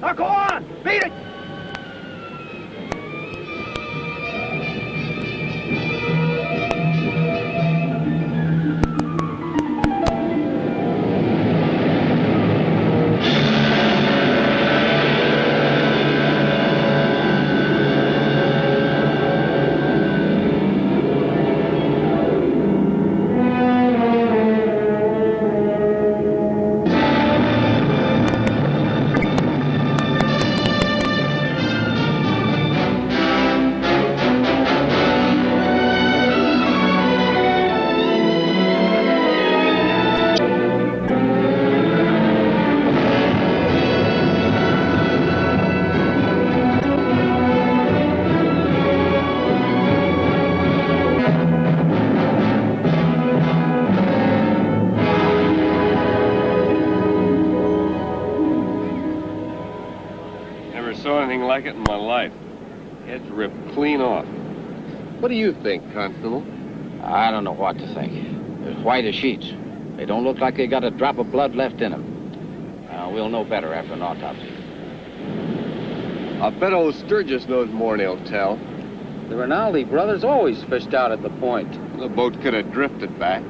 Now go on! Beat it! Like it in my life. Head's ripped clean off. What do you think, Constable? I don't know what to think. They're white as sheets. They don't look like they got a drop of blood left in them. We'll know better after an autopsy. I bet old Sturgis knows more than he'll tell. The Rinaldi brothers always fished out at the point. The boat could have drifted back.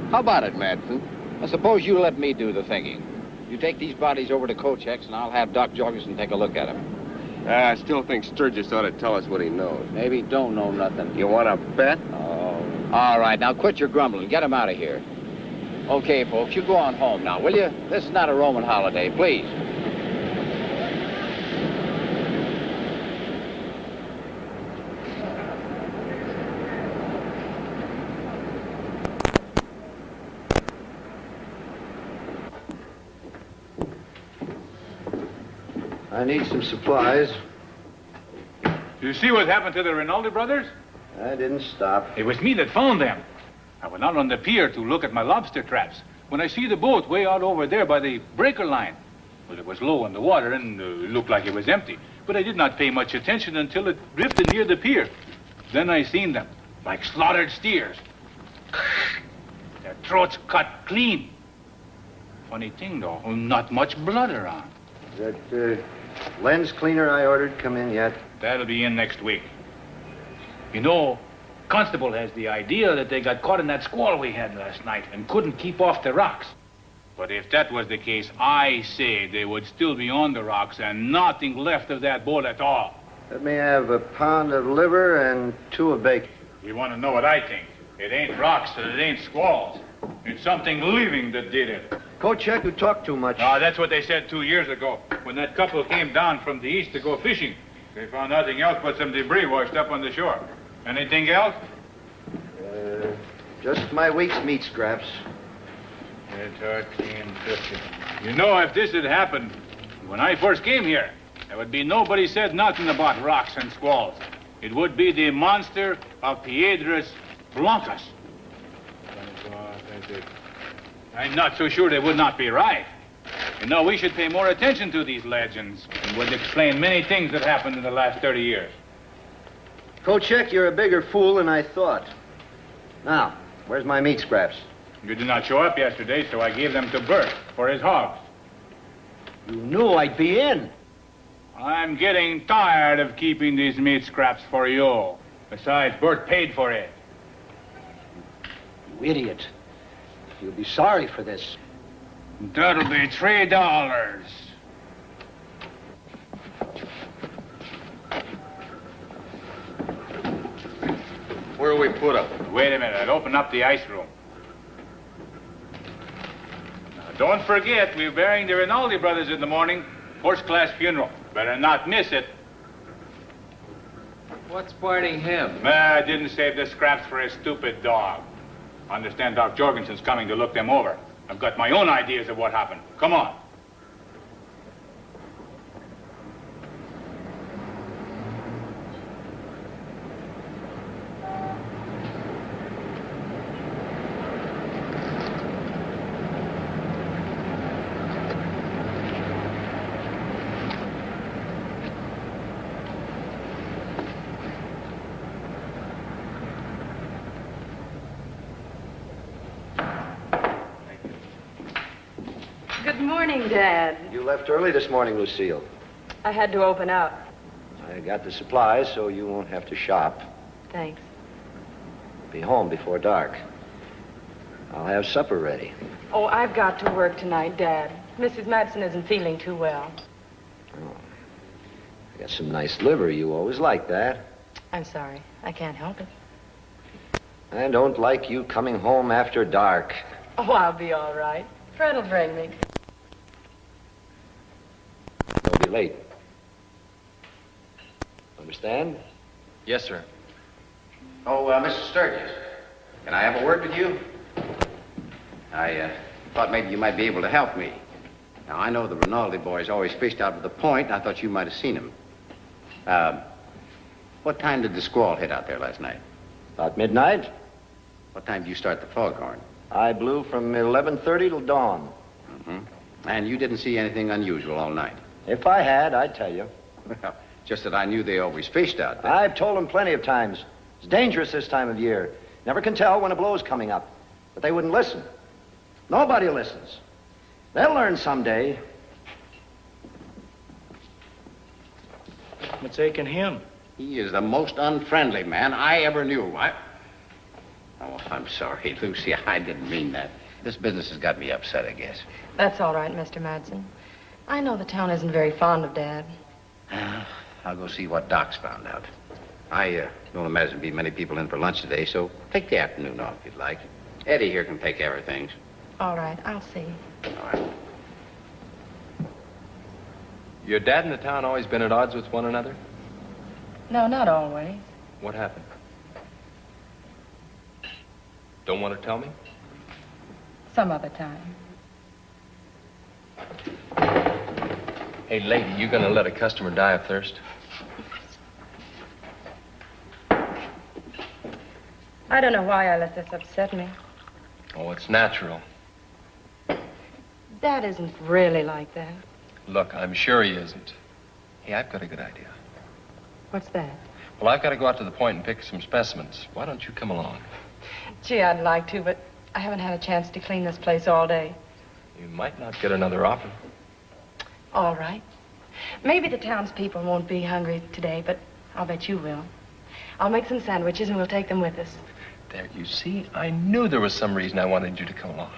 How about it, Madsen? I suppose you let me do the thinking. You take these bodies over to Coach X, and I'll have Doc Jorgensen take a look at them. I still think Sturgis ought to tell us what he knows. Maybe he don't know nothing. You want to bet? Oh. All right, now quit your grumbling. Get him out of here. Okay, folks, you go on home now, will you? This is not a Roman holiday, please. I need some supplies. You see what happened to the Rinaldi brothers? I didn't stop. It was me that found them. I went out on the pier to look at my lobster traps when I see the boat way out over there by the breaker line. Well, it was low on the water and it looked like it was empty. But I did not pay much attention until it drifted near the pier. Then I seen them, like slaughtered steers. Their throats cut clean. Funny thing, though, not much blood around. That lens cleaner I ordered come in yet? That'll be in next week. You know, Constable has the idea that they got caught in that squall we had last night and couldn't keep off the rocks. But if that was the case, I say they would still be on the rocks and nothing left of that boat at all. Let me have a pound of liver and 2 of bacon. You want to know what I think? It ain't rocks and it ain't squalls. It's something living that did it. Coach, you talk too much. No, that's what they said 2 years ago when that couple came down from the east to go fishing. They found nothing else but some debris washed up on the shore. Anything else? Just my week's meat scraps. It's 1350. You know, if this had happened when I first came here, there would be nobody said nothing about rocks and squalls. It would be the monster of Piedras Blancas. I'm not so sure they would not be right. You know, we should pay more attention to these legends. It would explain many things that happened in the last 30 years. Coach, you're a bigger fool than I thought. Now, where's my meat scraps? You did not show up yesterday, so I gave them to Bert for his hogs. You knew I'd be in. I'm getting tired of keeping these meat scraps for you. Besides, Bert paid for it. You idiot. You'll be sorry for this. That'll be $3. Where'll we put up? Wait a minute, I'll open up the ice room. Now, don't forget, we're burying the Rinaldi brothers in the morning. First-class funeral. Better not miss it. What's biting him? I didn't save the scraps for a stupid dog. I understand Doc Jorgensen's coming to look them over. I've got my own ideas of what happened. Come on. Good morning, Dad. You left early this morning, Lucille. I had to open up. I got the supplies so you won't have to shop. Thanks. Be home before dark. I'll have supper ready. Oh, I've got to work tonight, Dad. Mrs. Madsen isn't feeling too well. Oh. I got some nice liver. You always like that. I'm sorry. I can't help it. I don't like you coming home after dark. Oh, I'll be all right. Fred'll bring me. Don't be late. Understand? Yes, sir. Oh, Mr. Sturgis, can I have a word with you? I thought maybe you might be able to help me. Now, I know the Rinaldi boys always fished out to the point. I thought you might have seen him. What time did the squall hit out there last night? About midnight. What time did you start the foghorn? I blew from 11:30 till dawn. Mm-hmm. And you didn't see anything unusual all night? If I had, I'd tell you. Well, just that I knew they always fished out there. I've told them plenty of times. It's dangerous this time of year. Never can tell when a blow's coming up. But they wouldn't listen. Nobody listens. They'll learn someday. What's aching him? He is the most unfriendly man I ever knew. Oh, I'm sorry, Lucy. I didn't mean that. This business has got me upset, I guess. That's all right, Mr. Madsen. I know the town isn't very fond of Dad. I'll go see what Doc's found out. I don't imagine there'll be many people in for lunch today, so take the afternoon off if you'd like. Eddie here can take care of things. All right, I'll see. All right. Your dad and the town always been at odds with one another? No, not always. What happened? Don't want to tell me? Some other time. Hey, lady, you gonna let a customer die of thirst? I don't know why I let this upset me. Oh, it's natural. Dad isn't really like that. Look, I'm sure he isn't. Hey, I've got a good idea. What's that? Well, I've got to go out to the point and pick some specimens. Why don't you come along? Gee, I'd like to, but I haven't had a chance to clean this place all day. You might not get another offer. All right. Maybe the townspeople won't be hungry today, but I'll bet you will. I'll make some sandwiches and we'll take them with us. There, you see, I knew there was some reason I wanted you to come along.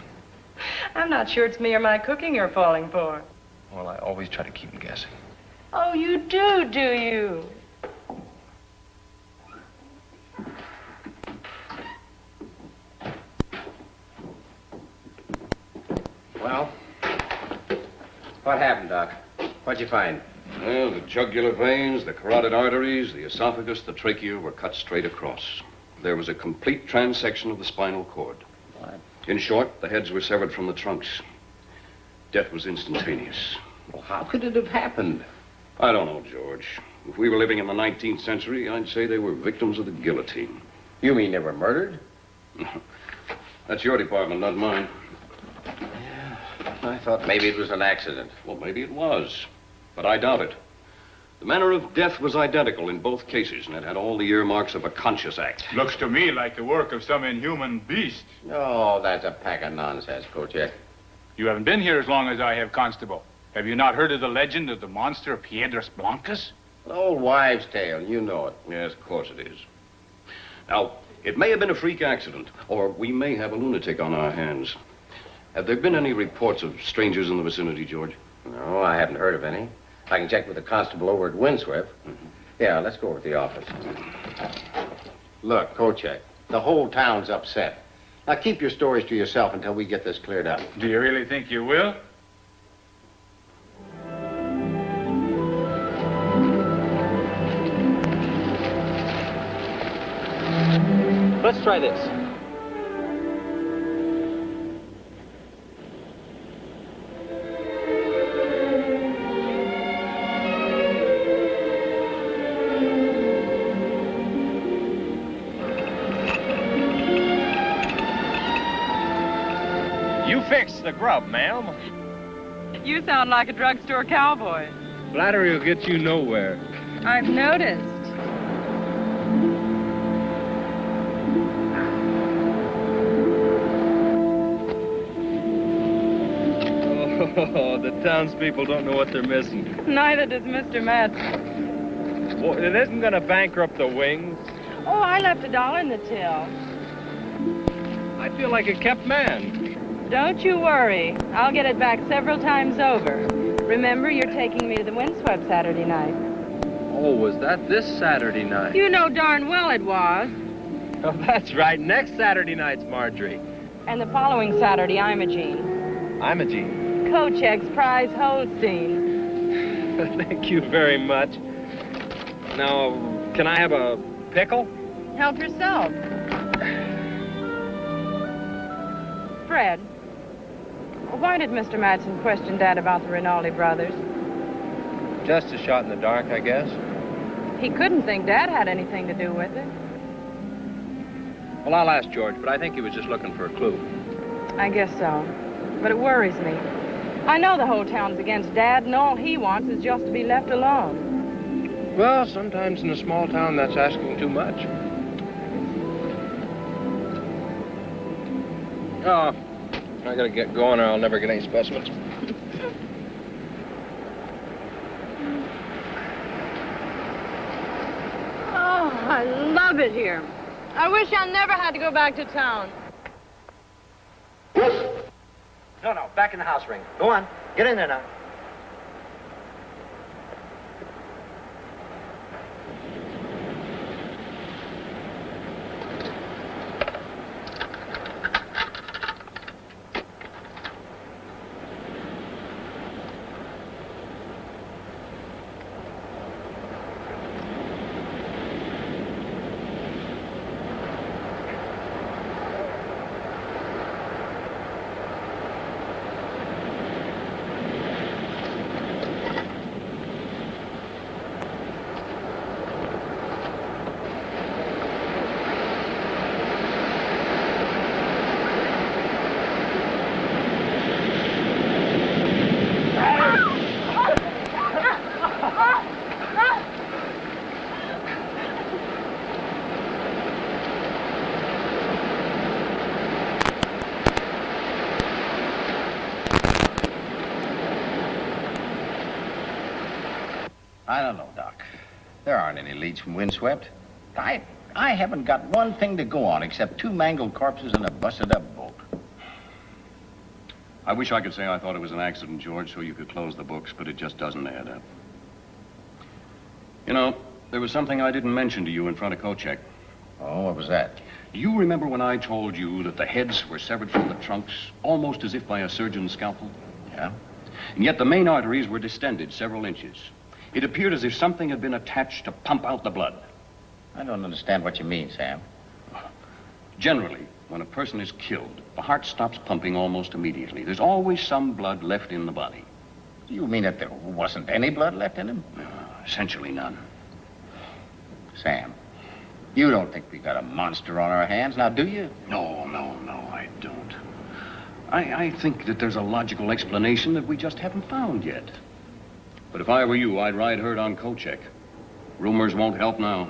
I'm not sure it's me or my cooking you're falling for. Well, I always try to keep them guessing. Oh, you do you? Well, what happened, Doc? What'd you find? Well, the jugular veins, the carotid arteries, the esophagus, the trachea were cut straight across. There was a complete transection of the spinal cord. What? In short, the heads were severed from the trunks. Death was instantaneous. Well, how could it have happened? I don't know, George. If we were living in the 19th century, I'd say they were victims of the guillotine. You mean they were murdered? That's your department, not mine. Yeah, I thought maybe it was an accident. Well, maybe it was, but I doubt it. The manner of death was identical in both cases, and it had all the earmarks of a conscious act. Looks to me like the work of some inhuman beast. Oh, that's a pack of nonsense, Kochek. You haven't been here as long as I have, Constable. Have you not heard of the legend of the Monstruo de Piedras Blancas? An old wives' tale, you know it. Yes, of course it is. Now, it may have been a freak accident, or we may have a lunatic on our hands. Have there been any reports of strangers in the vicinity, George? No, I haven't heard of any. I can check with the constable over at Windswept. Yeah, let's go over to the office. Look, Kochek, the whole town's upset. Now, keep your stories to yourself until we get this cleared up. Do you really think you will? Let's try this. You fixed the grub, ma'am. You sound like a drugstore cowboy. Flattery will get you nowhere. I've noticed. Oh, the townspeople don't know what they're missing. Neither does Mr. Madsen. Well, it isn't going to bankrupt the wings. Oh, I left $1 in the till. I feel like a kept man. Don't you worry. I'll get it back several times over. Remember, you're taking me to the Windswept Saturday night. Oh, was that this Saturday night? You know darn well it was. Oh, that's right. Next Saturday night's Marjorie. And the following Saturday, I'm a Jean. I'm a Jean. Kochek's prize Holstein. Thank you very much. Now, can I have a pickle? Help yourself. Fred, why did Mr. Madsen question Dad about the Rinaldi brothers? Just a shot in the dark, I guess. He couldn't think Dad had anything to do with it. Well, I'll ask George, but I think he was just looking for a clue. I guess so. But it worries me. I know the whole town's against Dad, and all he wants is just to be left alone. Well, sometimes in a small town, that's asking too much. Oh, I gotta get going or I'll never get any specimens. Oh, I love it here. I wish I never had to go back to town. No, back in the house ring. Go on, get in there now. I don't know, Doc. There aren't any leads from Windswept. I haven't got one thing to go on except 2 mangled corpses and a busted-up boat. I wish I could say I thought it was an accident, George, so you could close the books, but it just doesn't add up. You know, there was something I didn't mention to you in front of Kochek. Oh, what was that? You remember when I told you that the heads were severed from the trunks, almost as if by a surgeon's scalpel? Yeah? And yet the main arteries were distended several inches. It appeared as if something had been attached to pump out the blood. I don't understand what you mean, Sam. Generally, when a person is killed, the heart stops pumping almost immediately. There's always some blood left in the body. You mean that there wasn't any blood left in him? Essentially none. Sam, you don't think we got a monster on our hands, now do you? No, I don't. I think that there's a logical explanation that we just haven't found yet. But if I were you, I'd ride herd on Kochek. Rumors won't help now.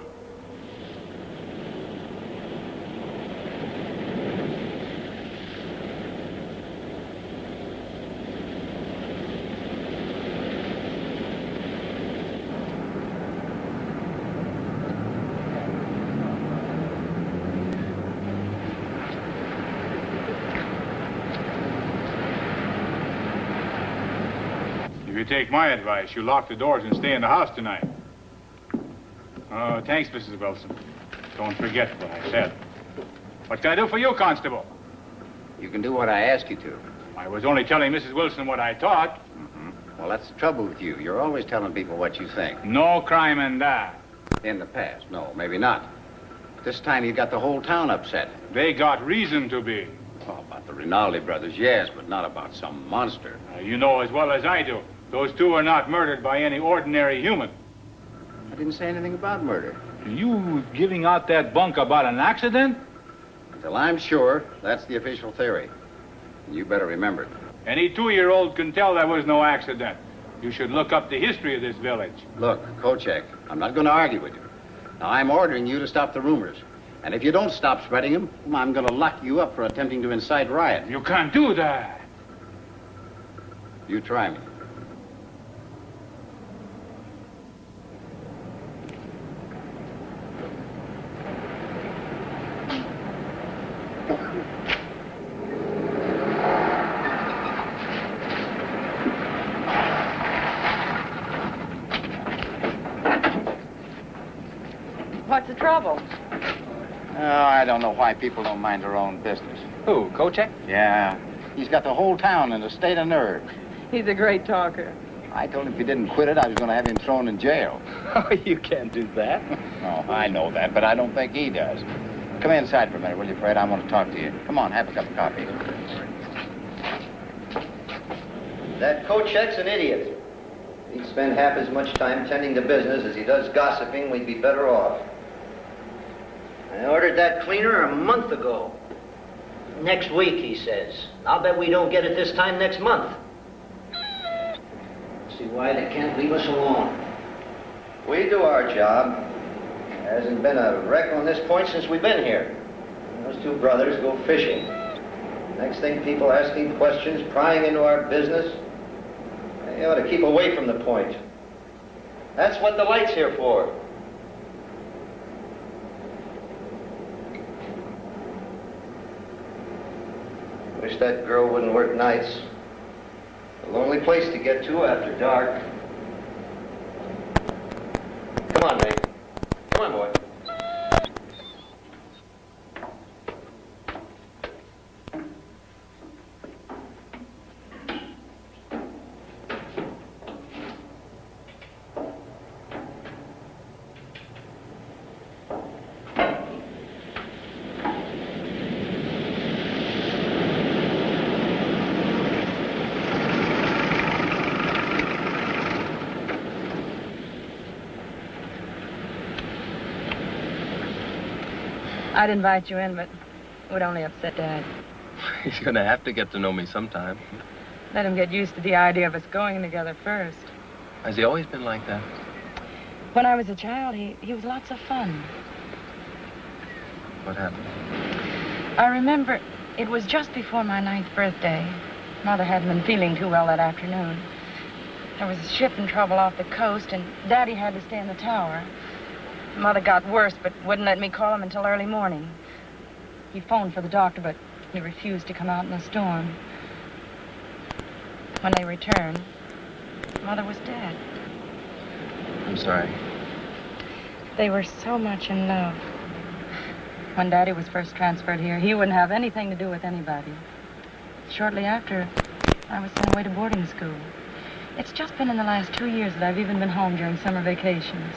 If you take my advice, you lock the doors and stay in the house tonight. Oh, thanks, Mrs. Wilson. Don't forget what I said. What can I do for you, Constable? You can do what I ask you to. I was only telling Mrs. Wilson what I thought. Well, that's the trouble with you. You're always telling people what you think. No crime in that. In the past, no, maybe not. This time you got the whole town upset. They got reason to be. Oh, about the Rinaldi brothers, yes, but not about some monster. You know as well as I do. Those two are not murdered by any ordinary human. I didn't say anything about murder. You giving out that bunk about an accident? Until I'm sure, that's the official theory. And you better remember it. Any 2-year-old can tell there was no accident. You should look up the history of this village. Look, Kochek, I'm not going to argue with you. Now, I'm ordering you to stop the rumors. And if you don't stop spreading them, I'm going to lock you up for attempting to incite riot. You can't do that. You try me. What's the trouble? Oh, I don't know why people don't mind their own business. Who, Kochek? Yeah, he's got the whole town in a state of nerve. He's a great talker. I told him if he didn't quit it, I was going to have him thrown in jail. Oh, you can't do that. Oh, I know that, but I don't think he does. Come inside for a minute, will you, Fred? I want to talk to you. Come on, have a cup of coffee. That Kochek's an idiot. If he'd spend half as much time tending to business as he does gossiping, we'd be better off. I ordered that cleaner a month ago. Next week, he says. I'll bet we don't get it this time next month. See why they can't leave us alone. We do our job. There hasn't been a wreck on this point since we've been here. Those two brothers go fishing. Next thing, people asking questions, prying into our business. They ought to keep away from the point. That's what the light's here for. Wish that girl wouldn't work nights. A lonely place to get to after dark. Come on, Ray. Come on, boy. I'd invite you in, but it would only upset Dad. He's gonna have to get to know me sometime. Let him get used to the idea of us going together first. Has he always been like that? When I was a child, he was lots of fun. What happened? I remember it was just before my 9th birthday. Mother hadn't been feeling too well that afternoon. There was a ship in trouble off the coast, and Daddy had to stay in the tower. Mother got worse, but wouldn't let me call him until early morning. He phoned for the doctor, but he refused to come out in the storm. When they returned, Mother was dead. I'm sorry. They were so much in love. When Daddy was first transferred here, he wouldn't have anything to do with anybody. Shortly after, I was sent away to boarding school. It's just been in the last 2 years that I've even been home during summer vacations.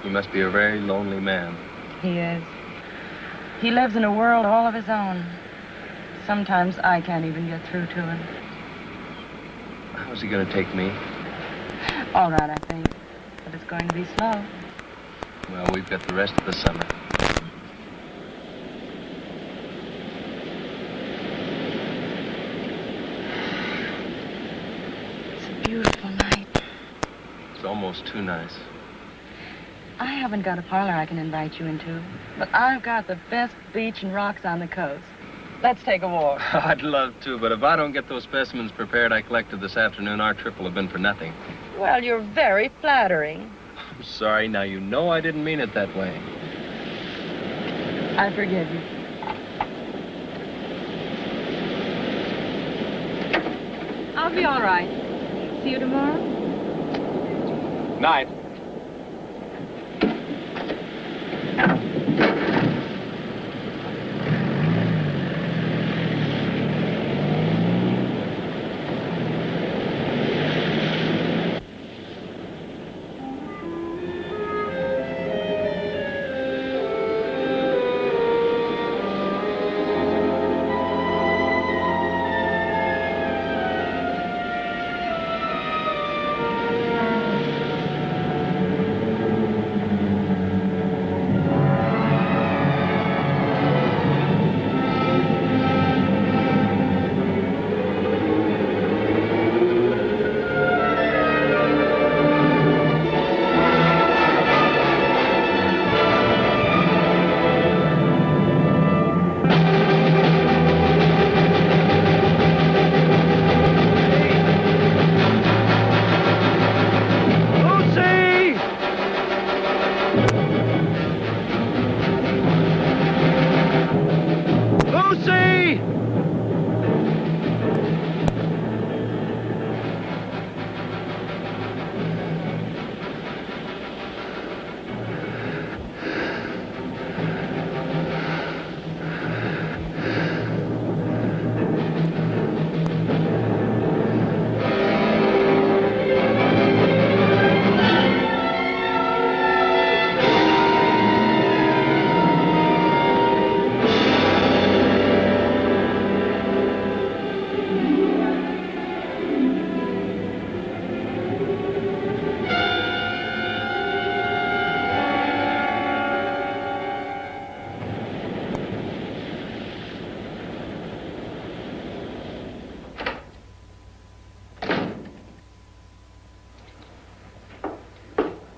He must be a very lonely man. He is. He lives in a world all of his own. Sometimes I can't even get through to him. How's he gonna take me? All right, I think. But it's going to be slow. Well, we've got the rest of the summer. It's a beautiful night. It's almost too nice. I haven't got a parlor I can invite you into, but I've got the best beach and rocks on the coast. Let's take a walk. I'd love to, but if I don't get those specimens prepared I collected this afternoon, our trip will have been for nothing. Well, you're very flattering. I'm sorry. Now, you know I didn't mean it that way. I forgive you. I'll be all right. See you tomorrow? Night.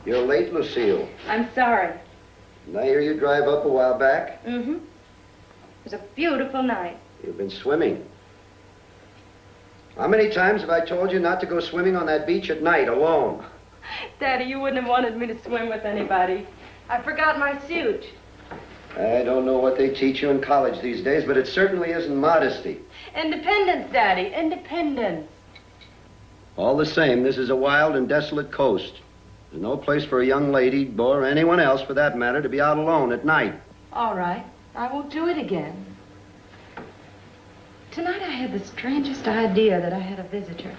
You're late, Lucille. I'm sorry. Did I hear you drive up a while back? Mm-hmm. It was a beautiful night. You've been swimming. How many times have I told you not to go swimming on that beach at night alone? Daddy, you wouldn't have wanted me to swim with anybody. I forgot my suit. I don't know what they teach you in college these days, but it certainly isn't modesty. Independence, Daddy, independence. All the same, this is a wild and desolate coast. There's no place for a young lady, or anyone else for that matter, to be out alone at night. All right, I won't do it again. Tonight I had the strangest idea that I had a visitor.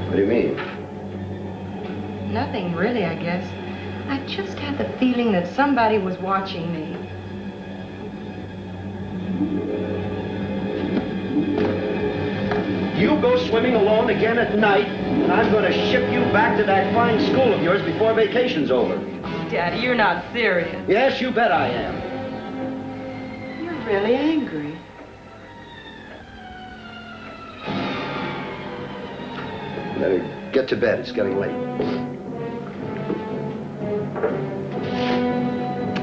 What do you mean? Nothing really, I guess. I just had the feeling that somebody was watching me. You go swimming alone again at night, and I'm going to ship you back to that fine school of yours before vacation's over. Daddy, you're not serious. Yes, you bet I am. You're really angry. Better get to bed. It's getting late.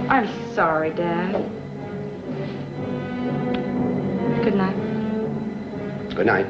I'm sorry, Dad. Good night. Good night.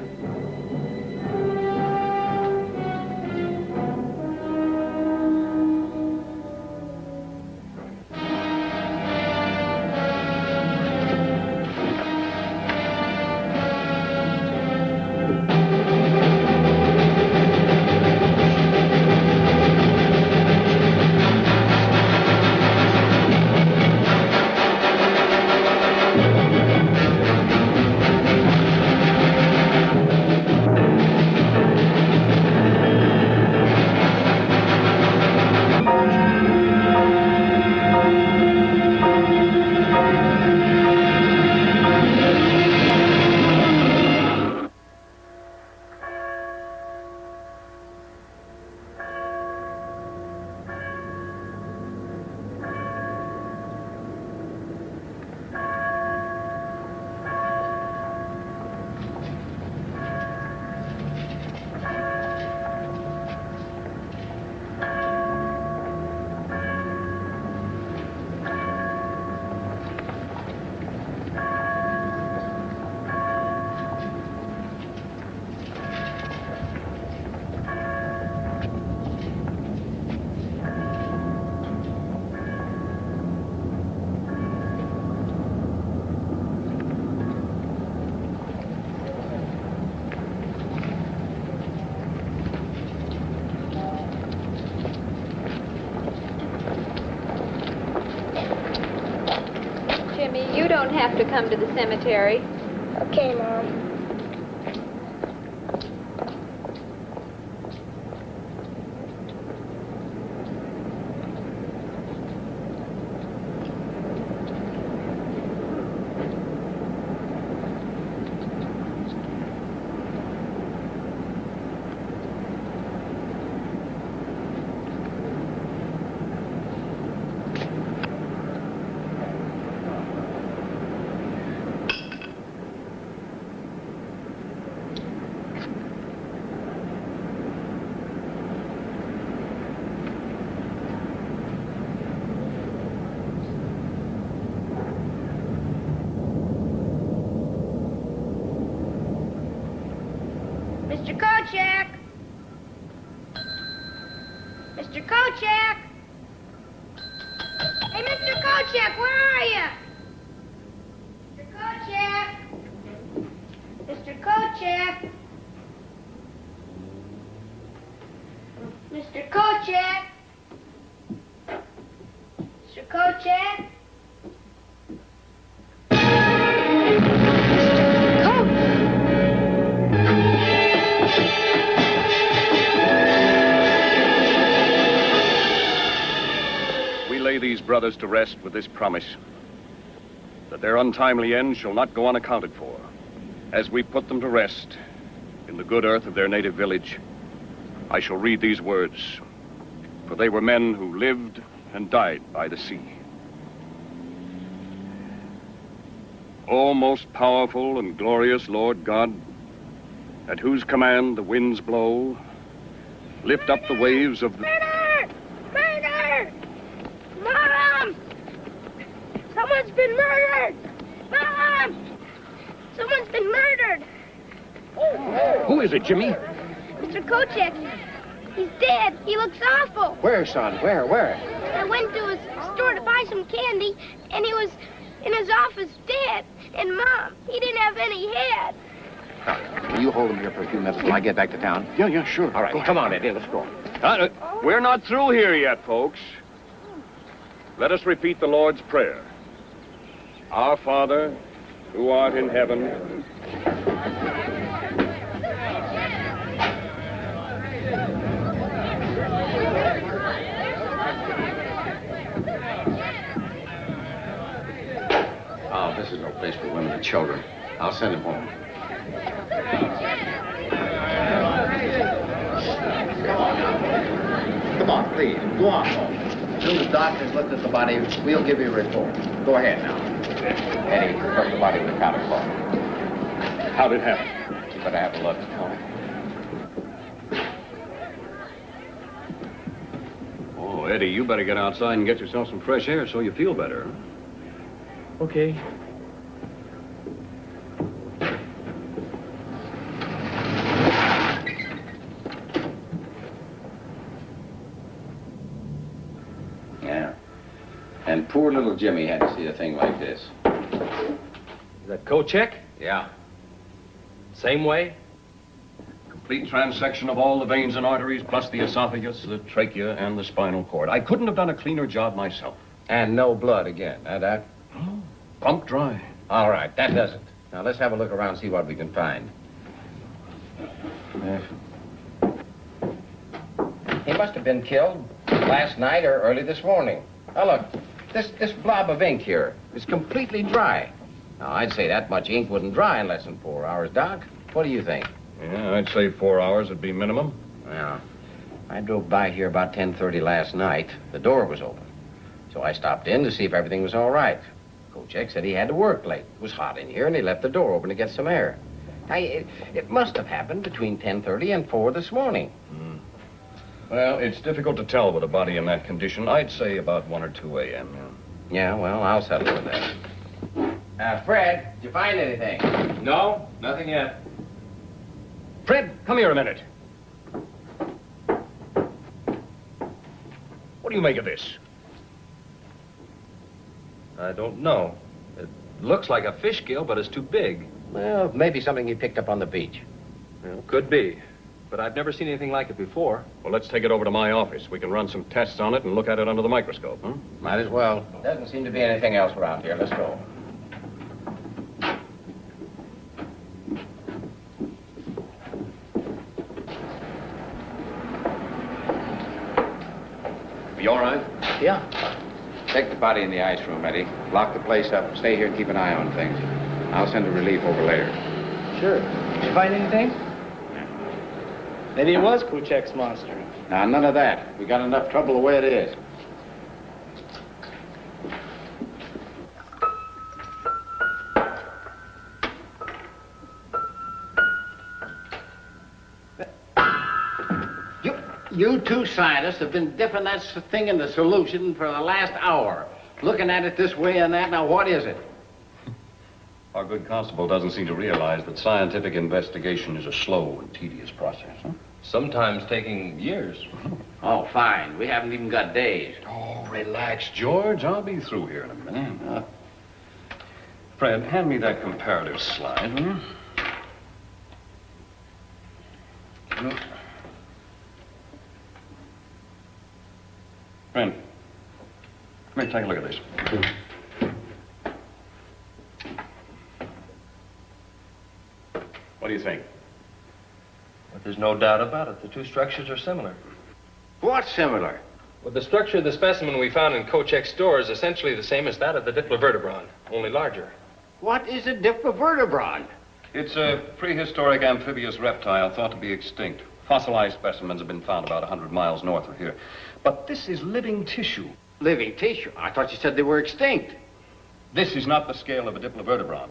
You don't have to come to the cemetery. Okay, Mom. Mr. Kochek! Mr. Kochek! Hey, Mr. Kochek, where are you? Mr. Kochek! Mr. Kochek! Mr. Kochek! Mr. Kochek! These brothers to rest with this promise, that their untimely end shall not go unaccounted for, as we put them to rest in the good earth of their native village. I shall read these words, for they were men who lived and died by the sea. O most powerful and glorious Lord God, at whose command the winds blow, lift up the waves of the... Murder! Murder! Mom! Someone's been murdered! Mom! Someone's been murdered! Who is it, Jimmy? Mr. Kochek. He's dead. He looks awful. Where, son? Where? I went to his store to buy some candy, and he was in his office dead. And Mom, he didn't have any head. Will you hold him here for a few minutes till I get back to town? Yeah, sure. All right, come on, Eddie, let's go. We're not through here yet, folks. Let us repeat the Lord's Prayer. Our Father, who art in heaven... Oh, this is no place for women and children. I'll send him home. Come on, please. Go on home. As soon as the doctor's looked at the body, we'll give you a report. Go ahead now. Eddie, put the body in the counter cloth. How'd it happen? You better have a look. Oh, Eddie, you better get outside and get yourself some fresh air so you feel better. Okay. Yeah. And poor little Jimmy had to see a thing like this. Is that Kochek? Yeah. Same way? Complete transection of all the veins and arteries, plus the esophagus, the trachea, and the spinal cord. I couldn't have done a cleaner job myself. And no blood again, that? Pumped dry. All right, that does it. Now, let's have a look around and see what we can find. He must have been killed last night or early this morning. Now, look, this blob of ink here is completely dry. Now, I'd say that much ink wouldn't dry in less than 4 hours, Doc. What do you think? Yeah, I'd say 4 hours would be minimum. Well, I drove by here about 10:30 last night. The door was open. So I stopped in to see if everything was all right. Kochek said he had to work late. It was hot in here, and he left the door open to get some air. Now, it must have happened between 10:30 and 4 this morning. Well, it's difficult to tell with a body in that condition. I'd say about 1 or 2 a.m. Yeah, well, I'll settle with that. Fred, did you find anything? No, nothing yet. Fred, come here a minute. What do you make of this? I don't know. It looks like a fish gill, but it's too big. Well, maybe something he picked up on the beach. Well, could be. But I've never seen anything like it before. Well, let's take it over to my office. We can run some tests on it and look at it under the microscope, huh? Might as well. Doesn't seem to be anything else around here. Let's go. You all right? Yeah. Take the body in the ice room, Eddie. Lock the place up. Stay here and keep an eye on things. I'll send a relief over later. Sure. Did you find anything? Maybe it was Kochek's monster. Now, none of that. We got enough trouble the way it is. You two scientists have been dipping that thing in the solution for the last hour. Looking at it this way and that. Now, what is it? Our good constable doesn't seem to realize that scientific investigation is a slow and tedious process, huh? Sometimes taking years. Oh, fine. We haven't even got days. Oh, relax, George. I'll be through here in a minute. Fred, hand me that comparative slide, will you? Fred, come here, take a look at this. What do you think? But there's no doubt about it. The two structures are similar. What's similar? Well, the structure of the specimen we found in Kochek's store is essentially the same as that of the diplovertebron, only larger. What is a diplovertebron? It's a prehistoric amphibious reptile thought to be extinct. Fossilized specimens have been found about 100 miles north of here. But this is living tissue. Living tissue? I thought you said they were extinct. This is not the scale of a diplovertebron.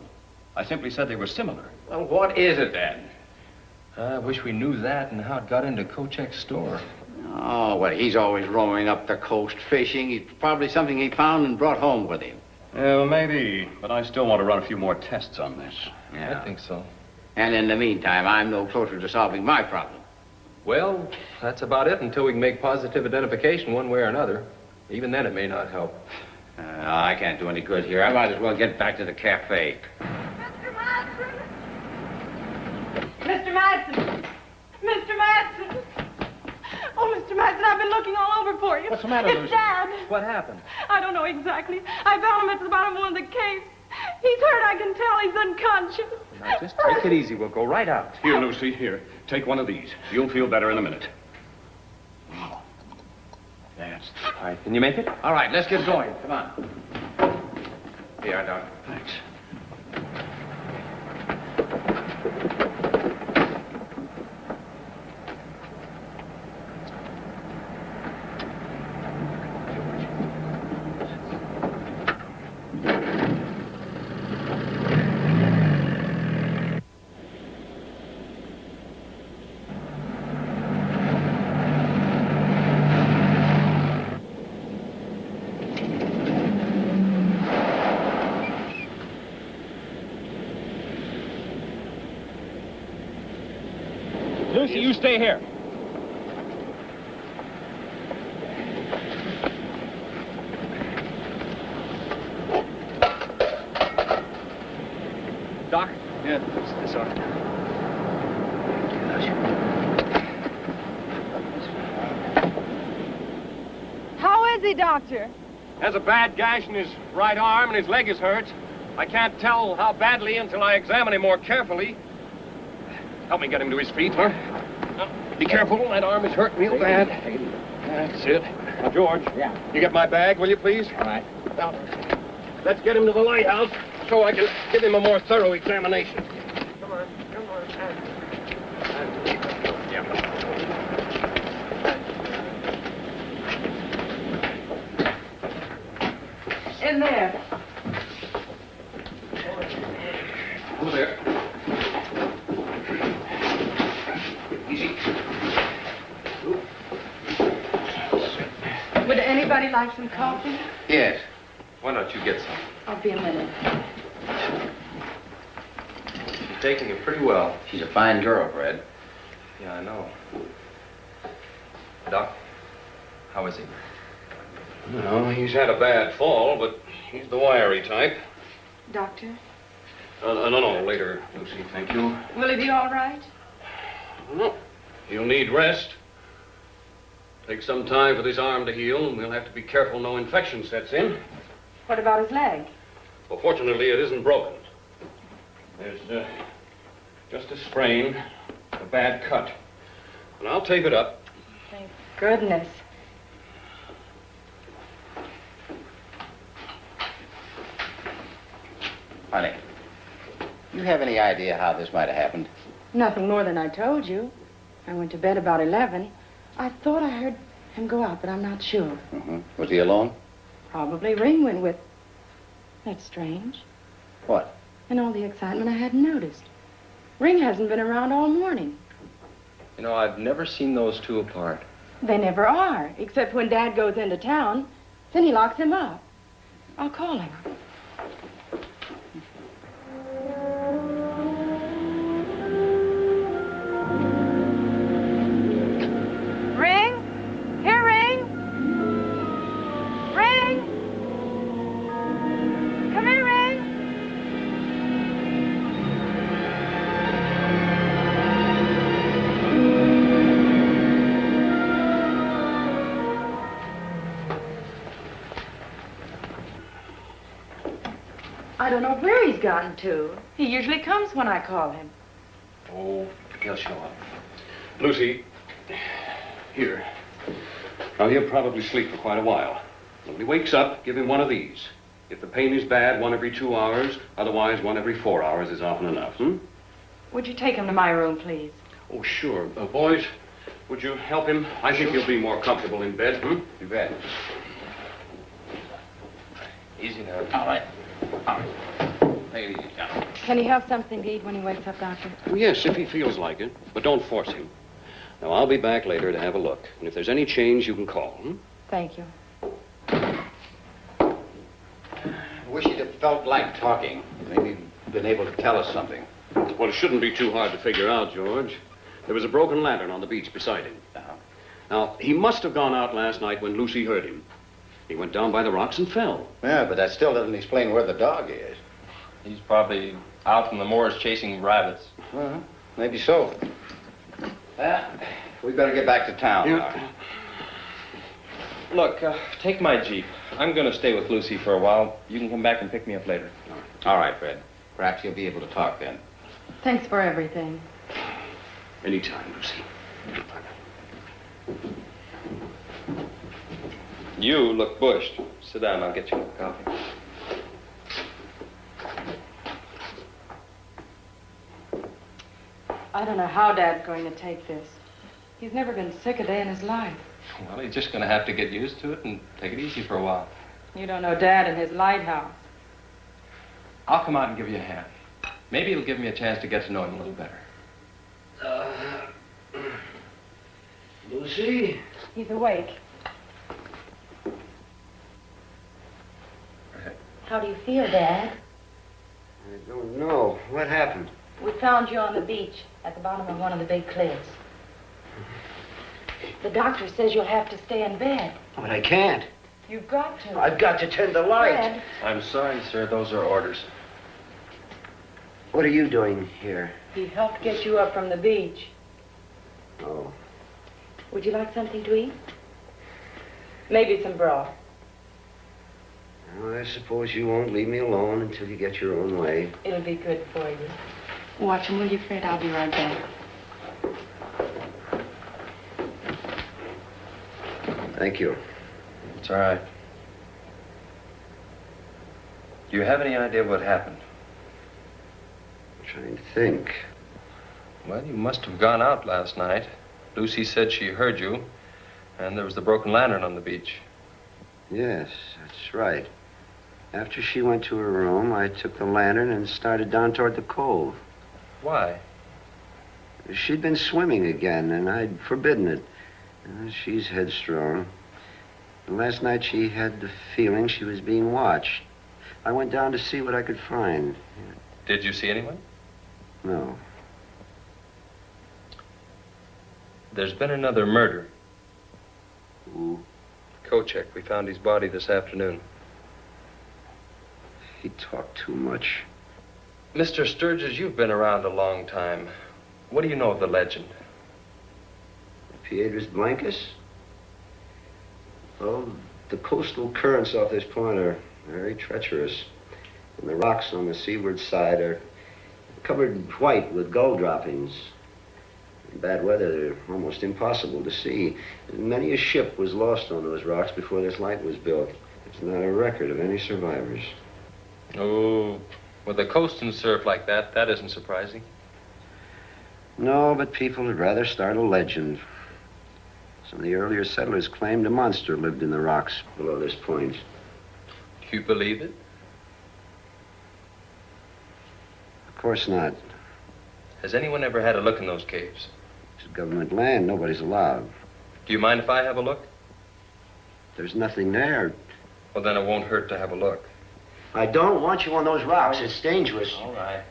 I simply said they were similar. Well, what is it then? I wish we knew that and how it got into Kochek's store. Oh, well, he's always roaming up the coast fishing. It's probably something he found and brought home with him. Well, maybe, but I still want to run a few more tests on this. Yeah. I think so. And in the meantime, I'm no closer to solving my problem. Well, that's about it until we can make positive identification one way or another. Even then, it may not help. I can't do any good here. I might as well get back to the cafe. Mr. Madsen! Mr. Madsen! Mr. Madsen! Oh, Mr. Madsen, I've been looking all over for you. What's the matter, It's Lucy? Dad. What happened? I don't know exactly. I found him at the bottom of one of the caves. He's hurt, I can tell. He's unconscious. Now, just take it easy. We'll go right out. Here, Lucy, here. Take one of these. You'll feel better in a minute. That's... All right, can you make it? All right, let's get going. Come on. Here you are, Doctor. Thanks. Lucy, you stay here. Doc? Yeah, this arm. How is he, Doctor? Has a bad gash in his right arm and his leg is hurt. I can't tell how badly until I examine him more carefully. Help me get him to his feet, huh? Now, be careful, that arm is hurt real bad. That's it. Now, George, you get my bag, will you, please? All right. Now, let's get him to the lighthouse so I can give him a more thorough examination. Come on, come on. In there. Over there. Easy. Would anybody like some coffee? Yes. Why don't you get some? I'll be a minute. She's taking it pretty well. She's a fine girl, Fred. Yeah, I know. Doc, how is he? No, he's had a bad fall, but he's the wiry type. Doctor? No, later, Lucy, thank you. Will he be all right? No, he'll need rest. Take some time for this arm to heal, and we'll have to be careful no infection sets in. What about his leg? Well, fortunately, it isn't broken. There's just a sprain, a bad cut. And I'll tape it up. Thank goodness. Honey, you have any idea how this might have happened? Nothing more than I told you. I went to bed about 11. I thought I heard him go out, but I'm not sure. Mm-hmm. Was he alone? Probably Ring went with... That's strange. What? In all the excitement, I hadn't noticed. Ring hasn't been around all morning. You know, I've never seen those two apart. They never are, except when Dad goes into town. Then he locks him up. I'll call him. Ring? Here, Ring? Ring? Come here, Ring. I don't know where he's gotten to. He usually comes when I call him. Oh, he'll show up. Lucy, here. Now, he'll probably sleep for quite a while. When he wakes up, give him one of these. If the pain is bad, 1 every 2 hours. Otherwise, 1 every 4 hours is often enough, Would you take him to my room, please? Oh, sure. Boys, would you help him? I think he'll be more comfortable in bed, You bet. Easy now. All right. All right. Take it easy, Captain. Can he have something to eat when he wakes up, Doctor? Well, yes, if he feels like it. But don't force him. Now, I'll be back later to have a look. And if there's any change, you can call. Thank you. I wish you'd have felt like talking. Maybe you'd been able to tell us something. Well, it shouldn't be too hard to figure out, George. There was a broken lantern on the beach beside him. Now, he must have gone out last night when Lucy heard him. He went down by the rocks and fell. Yeah, but that still doesn't explain where the dog is. He's probably out in the moors chasing rabbits. Well, maybe so. We better get back to town. Yeah. Look, take my Jeep. I'm going to stay with Lucy for a while. You can come back and pick me up later. All right, Fred. Perhaps you'll be able to talk then. Thanks for everything. Anytime, Lucy. You look bushed. Sit down, I'll get you a cup of coffee. I don't know how Dad's going to take this. He's never been sick a day in his life. Well, he's just going to have to get used to it and take it easy for a while. You don't know Dad and his lighthouse. I'll come out and give you a hand. Maybe it'll give me a chance to get to know him a little better. Lucy? He's awake. How do you feel, Dad? I don't know. What happened? We found you on the beach at the bottom of one of the big cliffs. The doctor says you'll have to stay in bed. But I can't. You've got to. I've got to tend the light. Fred. I'm sorry, sir. Those are orders. What are you doing here? He helped get you up from the beach. Oh. Would you like something to eat? Maybe some broth. Well, I suppose you won't leave me alone until you get your own way. It'll be good for you. Watch him, will you, Fred? I'll be right back. Thank you. It's all right. Do you have any idea what happened? I'm trying to think. Well, you must have gone out last night. Lucy said she heard you, and there was the broken lantern on the beach. Yes, that's right. After she went to her room, I took the lantern and started down toward the cove. Why? She'd been swimming again, and I'd forbidden it. She's headstrong. And last night she had the feeling she was being watched. I went down to see what I could find. Did you see anyone? No. There's been another murder. Who? Kochek. We found his body this afternoon. He talked too much. Mr. Sturgis, you've been around a long time. What do you know of the legend? Piedras Blancas? Well, the coastal currents off this point are very treacherous. And the rocks on the seaward side are covered white with gull droppings. In bad weather, they're almost impossible to see. And many a ship was lost on those rocks before this light was built. There's not a record of any survivors. Oh, with the coast and surf like that, that isn't surprising. No, but people would rather start a legend. Some of the earlier settlers claimed a monster lived in the rocks below this point. Do you believe it? Of course not. Has anyone ever had a look in those caves? It's government land. Nobody's allowed. Do you mind if I have a look? There's nothing there. Well, then it won't hurt to have a look. I don't want you on those rocks. It's dangerous. All right.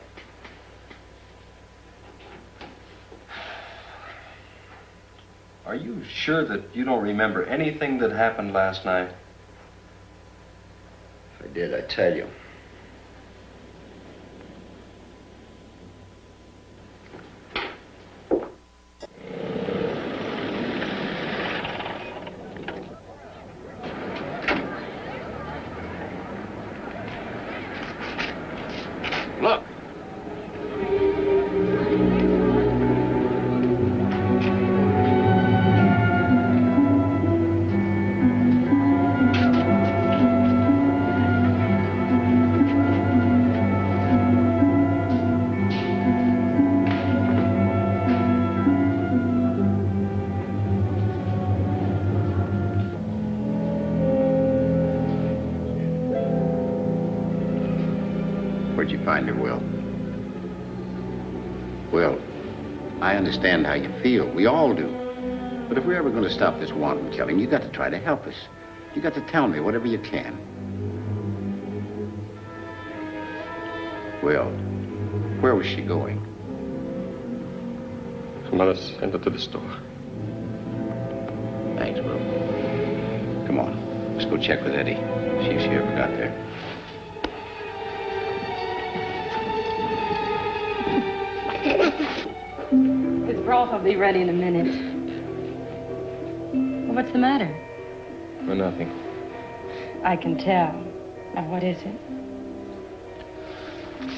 Are you sure that you don't remember anything that happened last night? If I did, I'd tell you. Look. find her, Will. Will, I understand how you feel. We all do. But if we're ever going to stop this wanton killing, you got to try to help us. You got to tell me whatever you can. Will, where was she going? Her mother sent her to the store. Thanks, Will. Come on, let's go check with Eddie. See if she ever got there. His broth will be ready in a minute. Well, what's the matter? Well, nothing. I can tell. Now, what is it?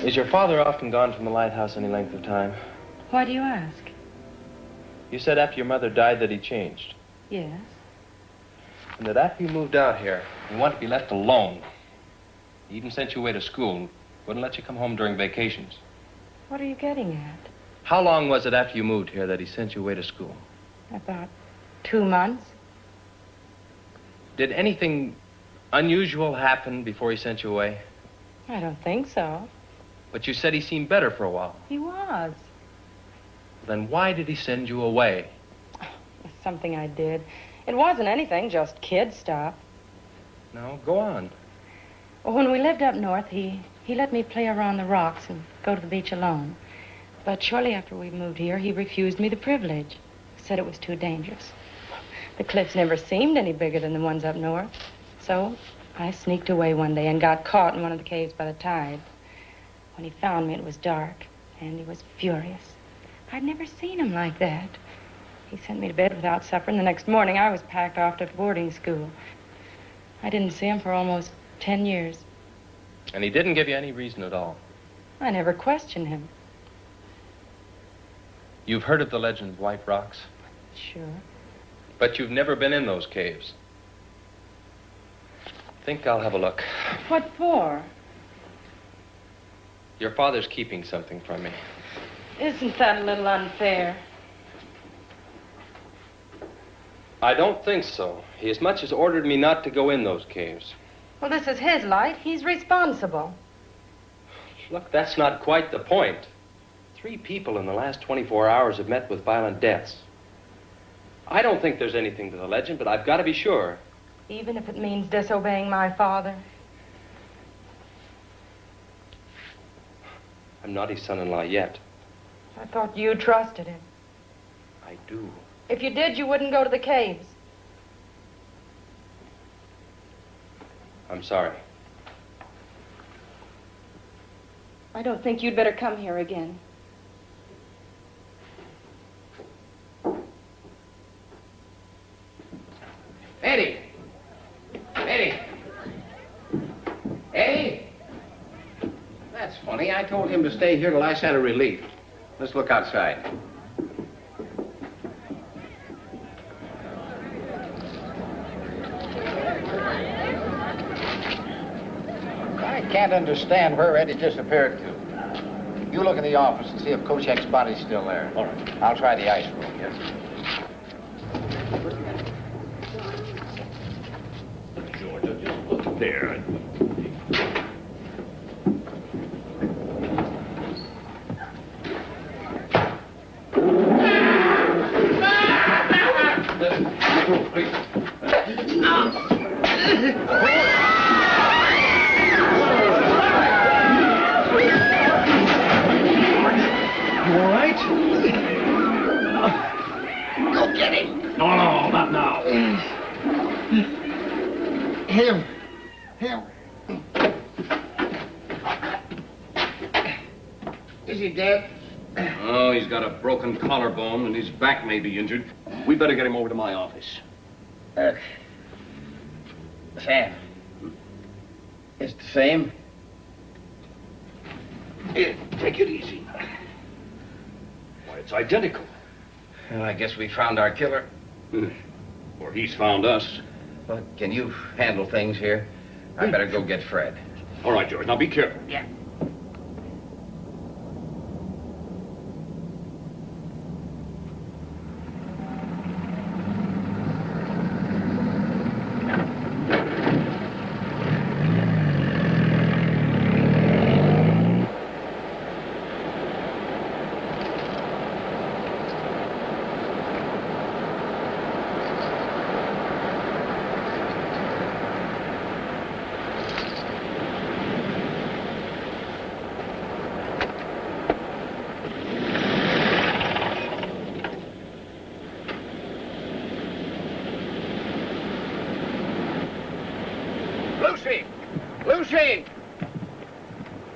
Is your father often gone from the lighthouse any length of time? Why do you ask? You said after your mother died that he changed. Yes. And that after you moved out here, you wanted to be left alone. He even sent you away to school. Wouldn't let you come home during vacations. What are you getting at? How long was it after you moved here that he sent you away to school? About 2 months. Did anything unusual happen before he sent you away? I don't think so. But you said he seemed better for a while. He was. Then why did he send you away? It's something I did. It wasn't anything, just kid stuff. No, go on. Well, when we lived up north, he let me play around the rocks and go to the beach alone. But shortly after we moved here, he refused me the privilege. Said it was too dangerous. The cliffs never seemed any bigger than the ones up north. So I sneaked away one day and got caught in one of the caves by the tide. When he found me, it was dark, and he was furious. I'd never seen him like that. He sent me to bed without supper, and the next morning I was packed off to boarding school. I didn't see him for almost 10 years. And he didn't give you any reason at all? I never questioned him. You've heard of the legend of White Rocks? Sure. But you've never been in those caves. Think I'll have a look. What for? Your father's keeping something from me. Isn't that a little unfair? I don't think so. He as much as ordered me not to go in those caves. Well, this is his light. He's responsible. Look, that's not quite the point. 3 people in the last 24 hours have met with violent deaths. I don't think there's anything to the legend, but I've got to be sure. Even if it means disobeying my father? I'm not his son-in-law yet. I thought you trusted him. I do. If you did, you wouldn't go to the caves. I'm sorry. I don't think you'd better come here again. Eddie! Eddie! Eddie! That's funny. I told him to stay here till I sent a relief. Let's look outside. I can't understand where Eddie disappeared to. You look in the office and see if Kochek's body's still there. All right. I'll try the ice room. Yes. Georgia, just look there. No, not now. Him. Is he dead? Oh, he's got a broken collarbone and his back may be injured. We'd better get him over to my office. Sam. It's the same? Here, take it easy. Why, it's identical. Well, I guess we found our killer. Or he's found us. Well, can you handle things here? I better go get Fred. All right, George. Now be careful. Yeah. Lucy!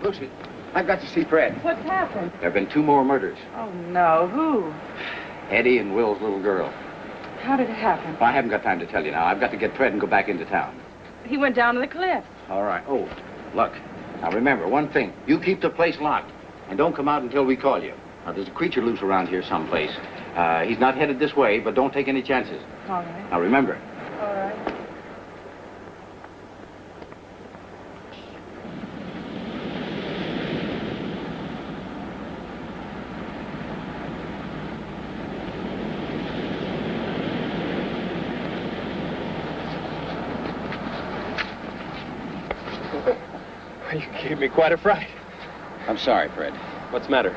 Lucy, I've got to see Fred. What's happened? There have been 2 more murders. Oh, no. Who? Eddie and Will's little girl. How did it happen? Well, I haven't got time to tell you now. I've got to get Fred and go back into town. He went down to the cliff. All right. Oh, look. Now, remember, one thing. You keep the place locked, and don't come out until we call you. Now, there's a creature loose around here someplace. He's not headed this way, but don't take any chances. All right. Now, remember. All right. You gave me quite a fright. I'm sorry, Fred. What's the matter?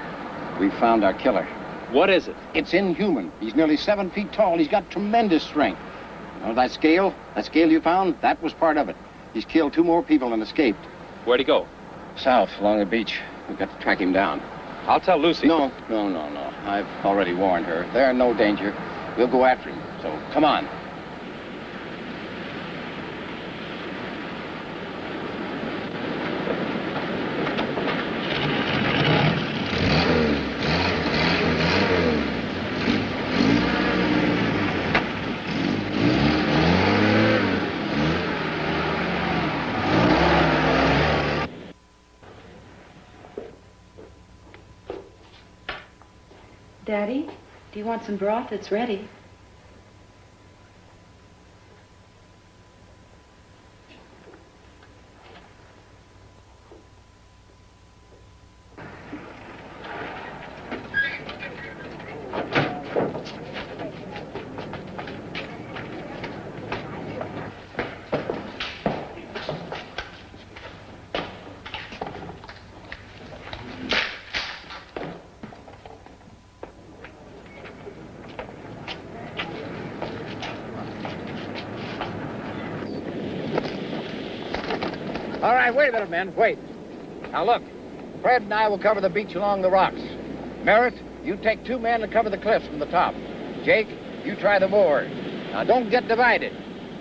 We found our killer. What is it? It's inhuman. He's nearly 7 feet tall. He's got tremendous strength. You know, that scale you found, that was part of it. He's killed 2 more people and escaped. Where'd he go? South, along the beach. We've got to track him down. I'll tell Lucy. No. I've already warned her. They're in no danger. We'll go after him. So, come on. Daddy, do you want some broth? It's ready. All right, wait a minute, men. Wait. Now, look. Fred and I will cover the beach along the rocks. Merritt, you take 2 men to cover the cliffs from the top. Jake, you try the moor. Now, don't get divided.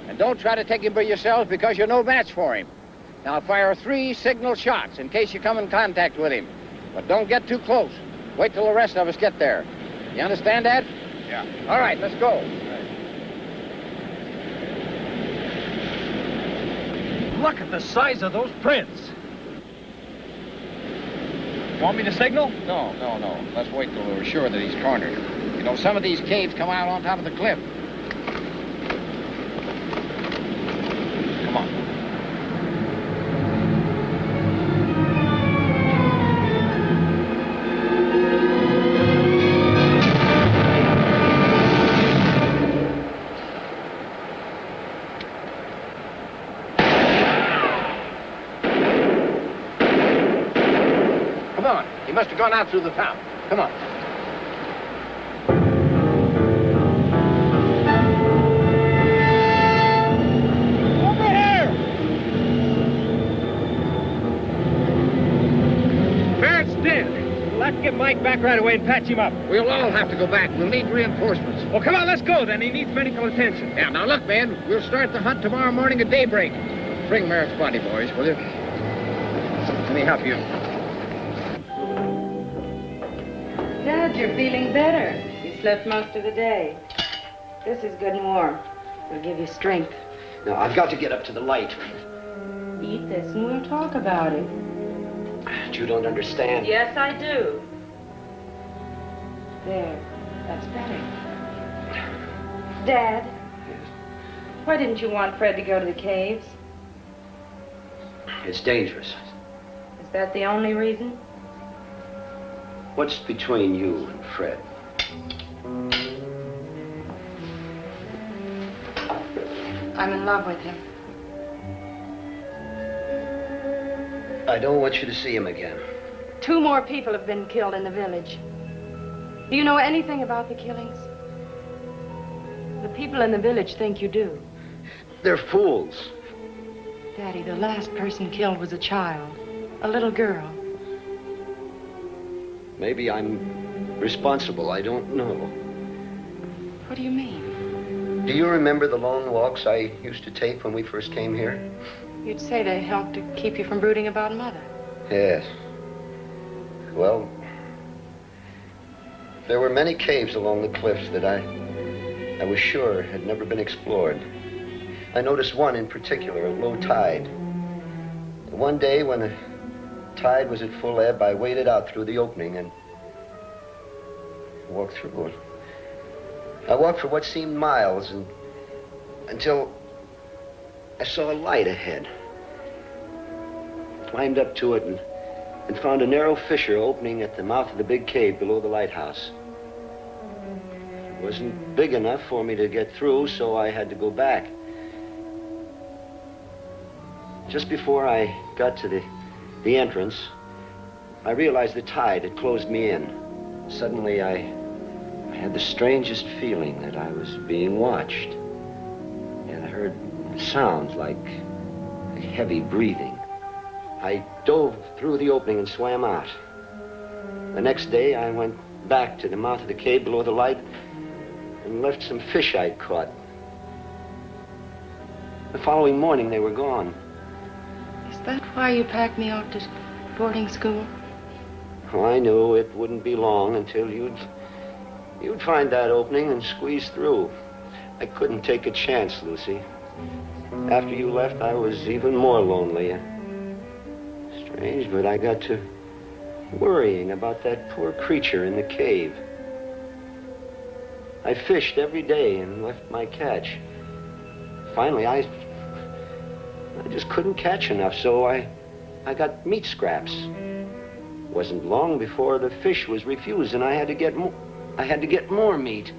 And don't try to take him by yourselves because you're no match for him. Now, fire 3 signal shots in case you come in contact with him. But don't get too close. Wait till the rest of us get there. You understand that? Yeah. All right, let's go. Look at the size of those prints. You want me to signal? No. Let's wait till we're sure that he's cornered. You know, some of these caves come out on top of the cliff. Come on. He must have gone out through the town. Come on. Over here! Barrett's dead. Let's get Mike back right away and patch him up. We'll all have to go back. We'll need reinforcements. Well, come on, let's go then. He needs medical attention. Yeah, now look, man. We'll start the hunt tomorrow morning at daybreak. Bring Merritt's body, boys, will you? Let me help you. Dad, you're feeling better. You slept most of the day. This is good and warm. It'll give you strength. No, I've got to get up to the light. Eat this and we'll talk about it. But you don't understand. Yes, I do. There. That's better. Dad, why didn't you want Fred to go to the caves? It's dangerous. Is that the only reason? What's between you and Fred? I'm in love with him. I don't want you to see him again. 2 more people have been killed in the village. Do you know anything about the killings? The people in the village think you do. They're fools. Daddy, the last person killed was a child, a little girl. Maybe I'm responsible. I don't know. What do you mean? Do you remember the long walks I used to take when we first came here? You'd say they helped to keep you from brooding about Mother. Yes. Well, there were many caves along the cliffs that I was sure had never been explored. I noticed one in particular at low tide. One day when the tide was at full ebb, I waded out through the opening and walked through it. I walked for what seemed miles until I saw a light ahead. Climbed up to it and found a narrow fissure opening at the mouth of the big cave below the lighthouse. It wasn't big enough for me to get through, so I had to go back. Just before I got to the entrance, I realized the tide had closed me in. Suddenly, I had the strangest feeling that I was being watched. And I heard sounds like heavy breathing. I dove through the opening and swam out. The next day, I went back to the mouth of the cave below the light and left some fish I'd caught. The following morning, they were gone. Is that why you packed me off to boarding school? Oh, I knew it wouldn't be long until you'd find that opening and squeeze through. I couldn't take a chance, Lucy. After you left, I was even more lonely. Strange, but I got to worrying about that poor creature in the cave. I fished every day and left my catch. Finally, I just couldn't catch enough, so I got meat scraps. It wasn't long before the fish was refused, and I had to get more meat.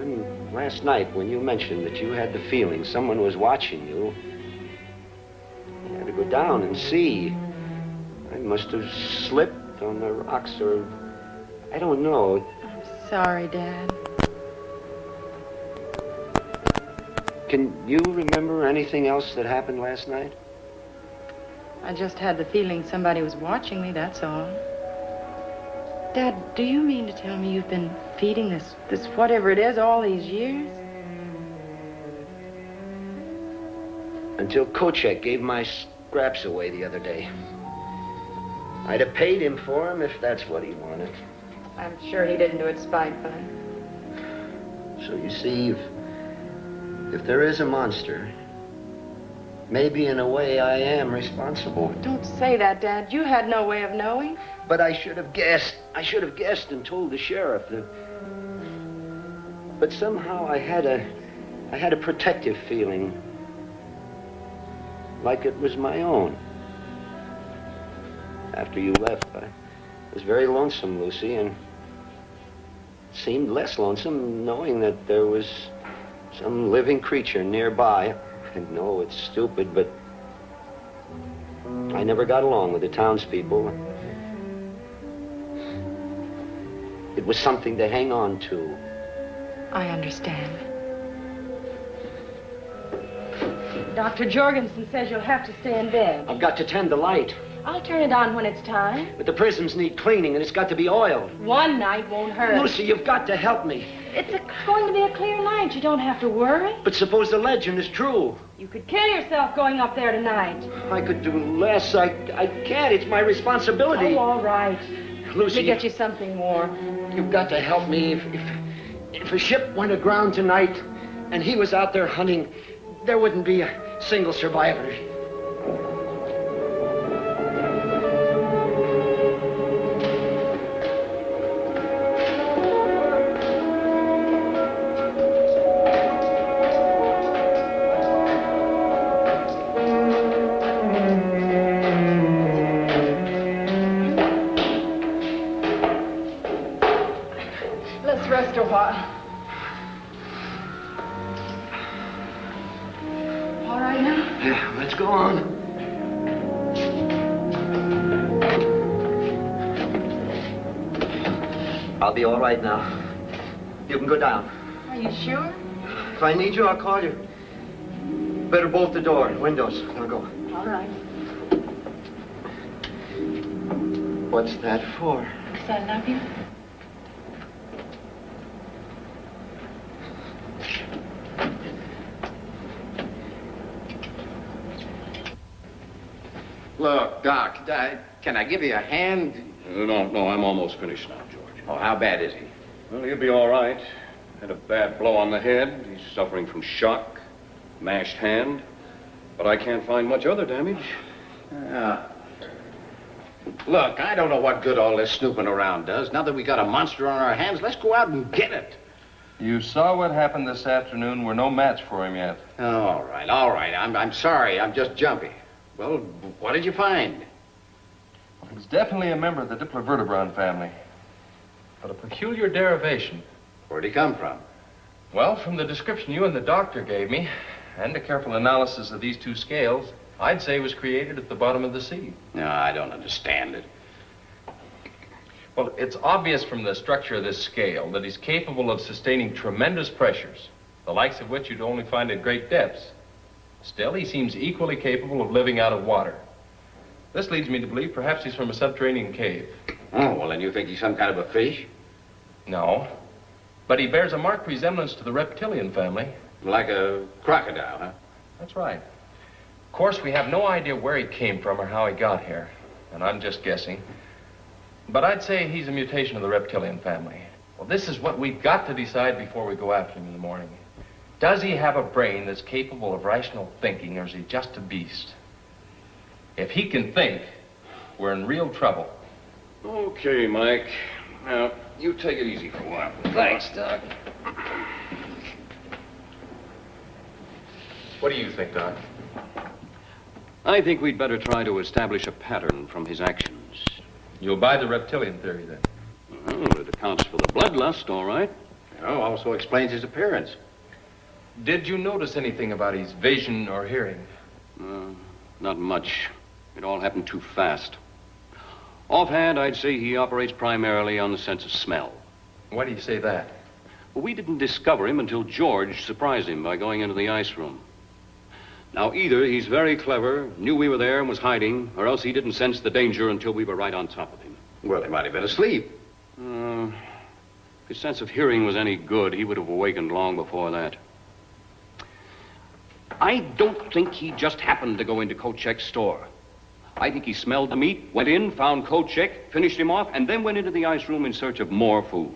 And last night, when you mentioned that you had the feeling someone was watching you, I had to go down and see. I must have slipped on the rocks, or I don't know. I'm sorry, Dad. Can you remember anything else that happened last night? I just had the feeling somebody was watching me, that's all. Dad, do you mean to tell me you've been feeding this whatever it is all these years? Until Kochek gave my scraps away the other day. I'd have paid him for them if that's what he wanted. I'm sure he didn't do it spitefully. So you see, if there is a monster, maybe in a way I am responsible. Don't say that, Dad. You had no way of knowing. But I should have guessed. I should have guessed and told the sheriff. But somehow I had a protective feeling, like it was my own. After you left, I was very lonesome, Lucy, and it seemed less lonesome knowing that there was some living creature nearby. I know it's stupid, but I never got along with the townspeople. It was something to hang on to. I understand. Dr. Jorgensen says you'll have to stay in bed. I've got to tend the light. I'll turn it on when it's time. But the prisms need cleaning, and it's got to be oiled. One night won't hurt. Lucy, you've got to help me. It's going to be a clear night. You don't have to worry. But suppose the legend is true. You could kill yourself going up there tonight. I could do less. I can't. It's my responsibility. Oh, all right. Lucy, Let me get you something warm. You've got to help me. If a ship went aground tonight and he was out there hunting, there wouldn't be a single survivor. I'll be all right now. You can go down. Are you sure? If I need you, I'll call you. Better bolt the door and windows. I'll go. All right. What's that for? Because I love you. Look, Doc, can I give you a hand? No, I'm almost finished now, George. Oh, how bad is he? Well, he'll be all right. Had a bad blow on the head. He's suffering from shock, mashed hand. But I can't find much other damage. Look, I don't know what good all this snooping around does. Now that we got a monster on our hands, let's go out and get it. You saw what happened this afternoon. We're no match for him yet. All right. I'm sorry. I'm just jumpy. Well, what did you find? Well, he's definitely a member of the Diplovertebron family. But a peculiar derivation. Where'd he come from? Well, from the description you and the doctor gave me, and a careful analysis of these two scales, I'd say he was created at the bottom of the sea. No, I don't understand it. Well, it's obvious from the structure of this scale that he's capable of sustaining tremendous pressures, the likes of which you'd only find at great depths. Still, he seems equally capable of living out of water. This leads me to believe perhaps he's from a subterranean cave. Oh, well, then you think he's some kind of a fish? No, but he bears a marked resemblance to the reptilian family. Like a crocodile, huh? That's right. Of course, we have no idea where he came from or how he got here, and I'm just guessing. But I'd say he's a mutation of the reptilian family. Well, this is what we've got to decide before we go after him in the morning. Does he have a brain that's capable of rational thinking, or is he just a beast? If he can think, we're in real trouble. Okay, Mike. Now, you take it easy for a while. Thanks, Doc. What do you think, Doc? I think we'd better try to establish a pattern from his actions. You'll buy the reptilian theory, then? Well, it accounts for the bloodlust, all right. Oh, also explains his appearance. Did you notice anything about his vision or hearing? Not much. It all happened too fast. Offhand, I'd say he operates primarily on the sense of smell. Why do you say that? Well, we didn't discover him until George surprised him by going into the ice room. Now, either he's very clever, knew we were there and was hiding, or else he didn't sense the danger until we were right on top of him. Well, he might have been asleep. If his sense of hearing was any good, he would have awakened long before that. I don't think he just happened to go into Kochek's store. I think he smelled the meat, went in, found Kochek, finished him off, and then went into the ice room in search of more food.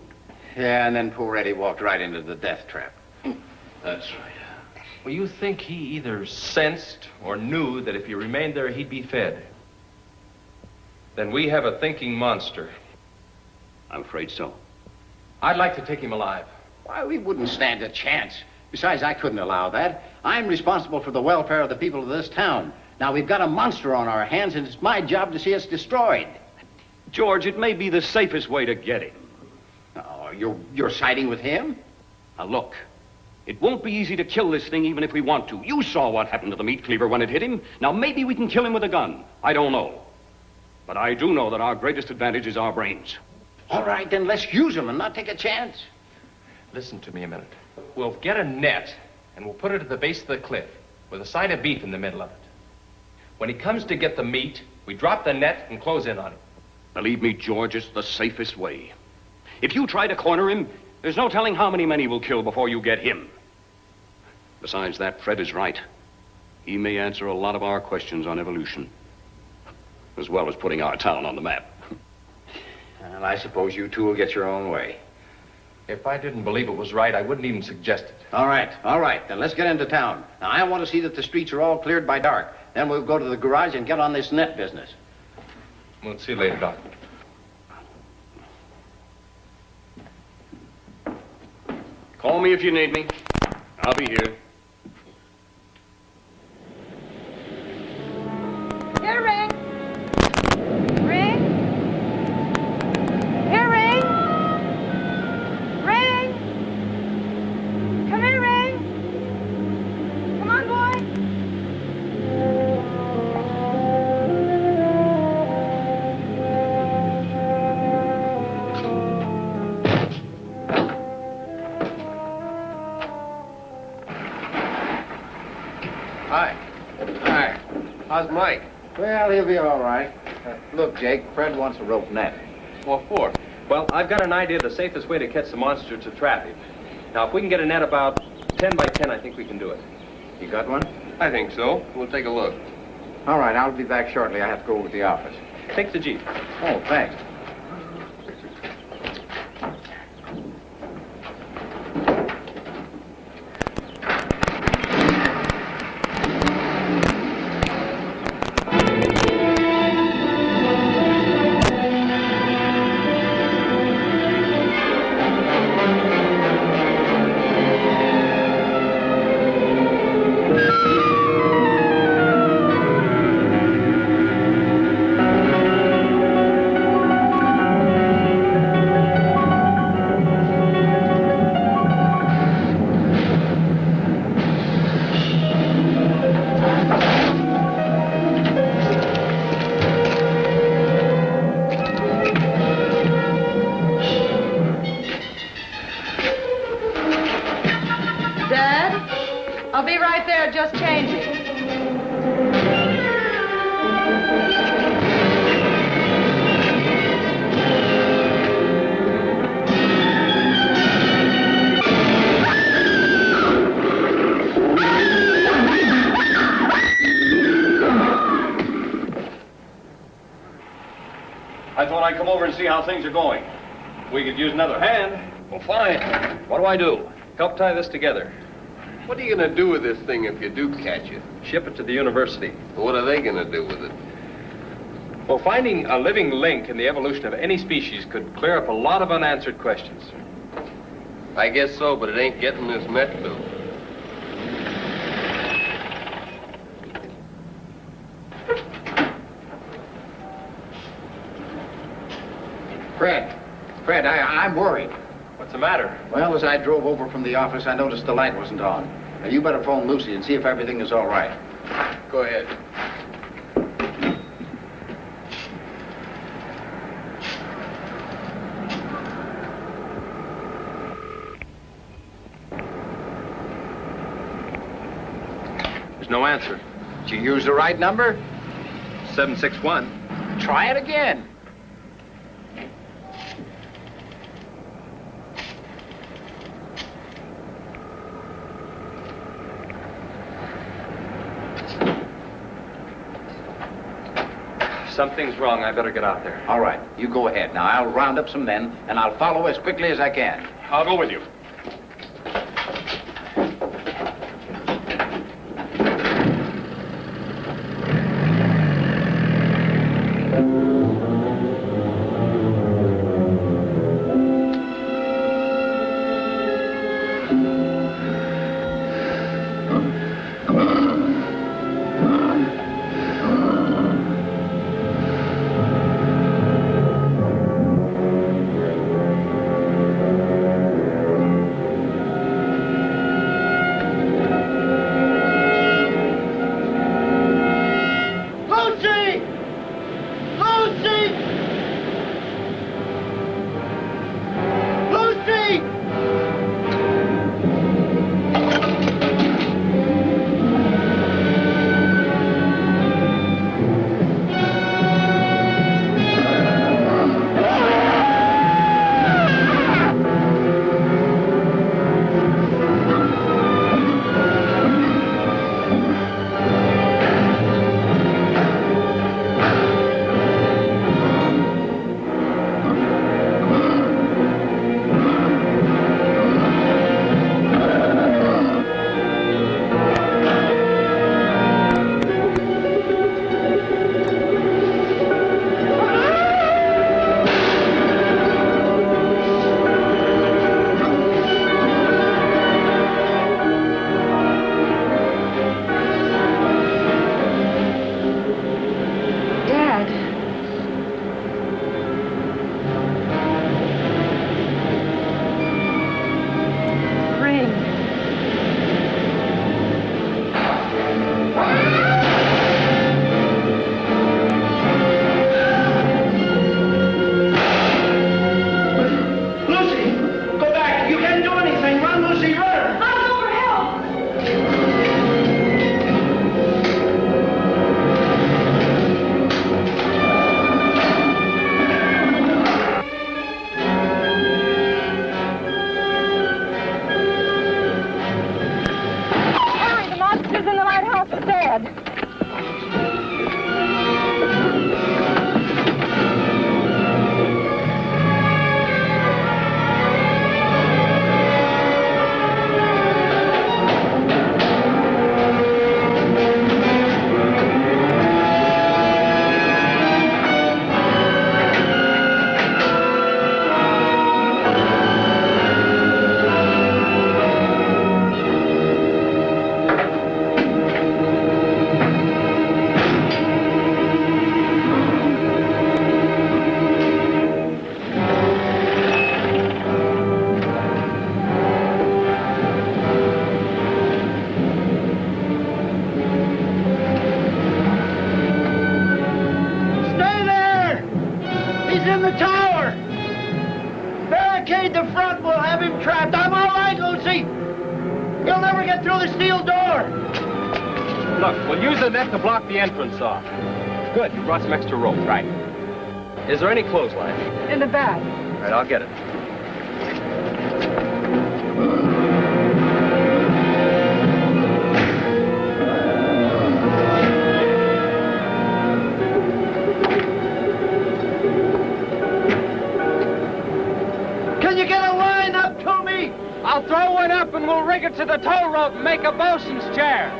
Yeah, and then poor Eddie walked right into the death trap. That's right. Well, you think he either sensed or knew that if he remained there, he'd be fed? Then we have a thinking monster. I'm afraid so. I'd like to take him alive. Why, we wouldn't stand a chance. Besides, I couldn't allow that. I'm responsible for the welfare of the people of this town. Now, we've got a monster on our hands, and it's my job to see us destroyed. George, it may be the safest way to get him. Oh, you're siding with him? Now, look. It won't be easy to kill this thing even if we want to. You saw what happened to the meat cleaver when it hit him. Now, maybe we can kill him with a gun. I don't know. But I do know that our greatest advantage is our brains. All right, then let's use them and not take a chance. Listen to me a minute. We'll get a net, and we'll put it at the base of the cliff with a side of beef in the middle of it. When he comes to get the meat, we drop the net and close in on him. Believe me, George, it's the safest way. If you try to corner him, there's no telling how many men he will kill before you get him. Besides that, Fred is right. He may answer a lot of our questions on evolution, as well as putting our town on the map. Well, I suppose you two will get your own way. If I didn't believe it was right, I wouldn't even suggest it. All right. Then let's get into town. Now, I want to see that the streets are all cleared by dark. Then we'll go to the garage and get on this net business. We'll see you later, Doc. Call me if you need me. I'll be here. Here, Ring. Ring. Here, Ring. Ring. Come here, Ring. Come on, boy. Hi. How's Mike? Well, he'll be all right. Look, Jake, Fred wants a rope net. What for? Well, I've got an idea of the safest way to catch the monster to trap him. Now, if we can get a net about 10 by 10, I think we can do it. You got one? I think so. We'll take a look. All right, I'll be back shortly. I have to go over to the office. Take the Jeep. Oh, thanks. Just changing. I thought I'd come over and see how things are going. We could use another hand. Well, fine. What do I do? Help tie this together. What are you going to do with this thing if you do catch it? Ship it to the university. What are they going to do with it? Well, finding a living link in the evolution of any species could clear up a lot of unanswered questions. I guess so, but it ain't getting this met built. Fred, I'm worried. What's the matter? Well, as I drove over from the office, I noticed the light wasn't on. Now, you better phone Lucy and see if everything is all right. Go ahead. There's no answer. Did you use the right number? 761. Try it again. Something's wrong. I better get out there. All right, you go ahead. Now, I'll round up some men, and I'll follow as quickly as I can. I'll go with you. barricade the front. We'll have him trapped. I'm all right, Lucy. He'll never get through the steel door. Look, we'll use the net to block the entrance off. Good, you brought some extra rope. Right. Is there any clothesline? In the bag. All right, I'll get it. Can you get a line up to me? I'll throw one up and we'll rig it to the tow rope and make a bosun's chair.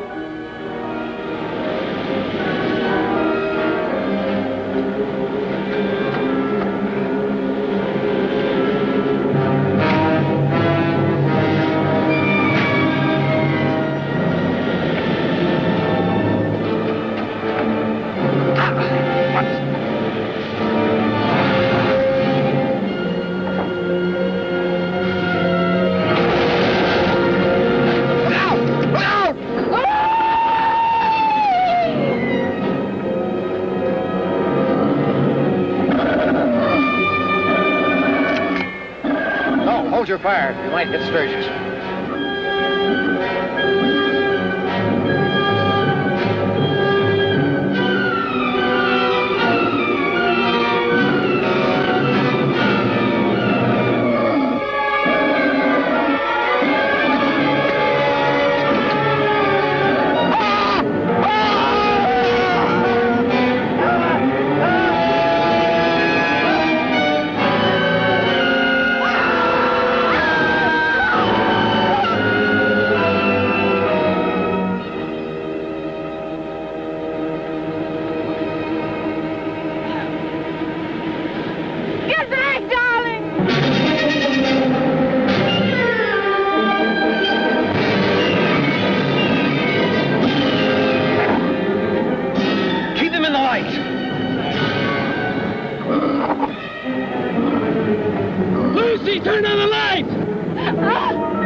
Hold your fire. You might hit Sturgis. Turn on the light!